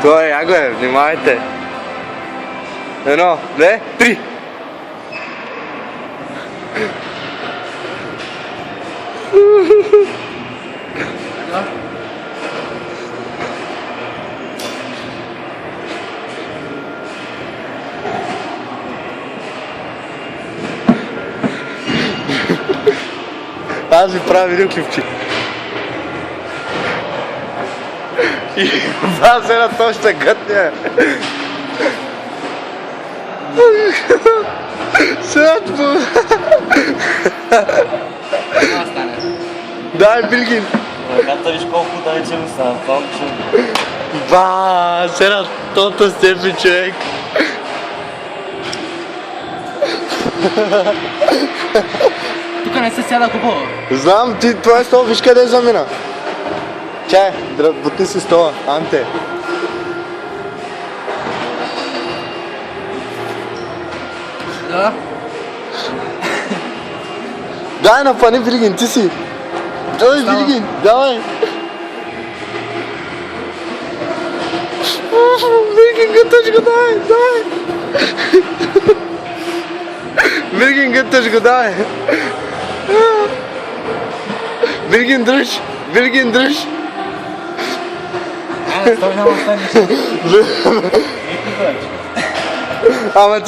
To je, jako je, vnímajte. 1, 2, 3. Pazi, pravi ruključi. Ba se na to što gătne. Sad bu. Ostane. Daj Bilgin. Kad to viš koliko puta već imam sam, pomču. Ba, Senat, toto s tebi čovjek. Тук не се сяда хубаво. Знам, ти това е стола, виж къде е замина. Чай, бутни си стола, Анте. Да. Дай напани Билгин, ти си. Ой, Билгин, давай. Билгин, гъташ го, давай, давай. Билгин, гъташ го, давай. Билгин, дръж, Билгин, дръж. Айде, стой, няма останеш. Ама